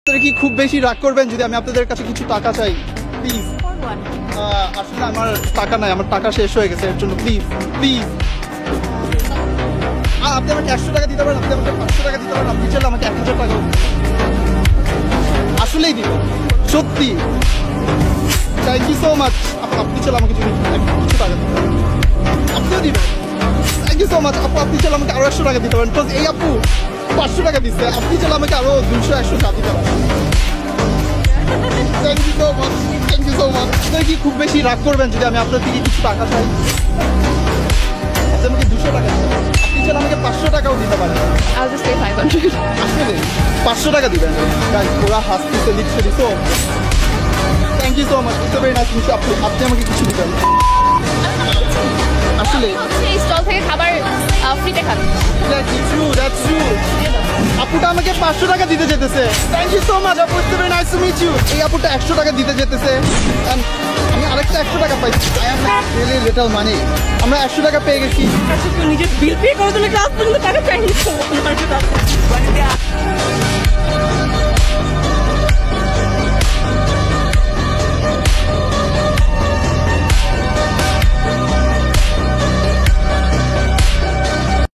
আপনারা কি খুব বেশি রাগ করবেন যদি আমি আপনাদের কাছে কিছু টাকা চাই? প্লিজ। আসলে আমার টাকা নাই, আমার টাকা শেষ হয়ে গেছে, এর জন্য প্লিজ প্লিজ আপনি আমাকে 100 টাকা দিতে পারেন, আপনি আমাকে 500 টাকা দিতে পারেন, আপনি চাইলে আমাকে 1000 টাকা আসলেই দিবেন, সত্যি। Thank you so much. আপনি চাইলে আমাকে যদি কিছু টাকা দিতে পারেন, আপনিও দিবেন। থ্যাংক ইউ সো মাচ আপু। আপনি চাইলে আমাকে আরো 100 টাকা দিতে পারেন, এই আপু 500 টাকা দিচ্ছে, আপনি চাইলে আমাকে আরো 200-100 টাকা দিতে পারেন। Thank you so much, thank you so much. আপনি কি খুব বেশি রাগ করবেন যদি আমি আপনার থেকে কিছু টাকা চাই? আপনি আমাকে 200 টাকা দিতে পারেন, আপনি চাইলে আমাকে 500 টাকাও দিতে পারেন। I'll just say 500. আসলে 500 টাকা দিবেন। গাইস ওরা হাসতেছে লিটারালি। তো thank you so much, it's very nice কিছু। আপনি আমাকে কিছু দিবেন আসলে। এই স্টল থেকে খাবার ফ্রিতে খান। That's true. আপুটা আমাকে 500 টাকা দিতে যেতেছে। থ্যাংক ইউ সো মাচ আপু, it's very nice to meet you. এই আপুটা 100 টাকা দিতে যেতেছে, and আমি আরেকটা 100 টাকা পাইছি। আই অ্যাম রিয়েলি লিটল মানি। আমরা 100 টাকা পেয়ে গেছি। নিজের বিল পে করার জন্য ক্লাস পর্যন্ত টাকা চাইনি তো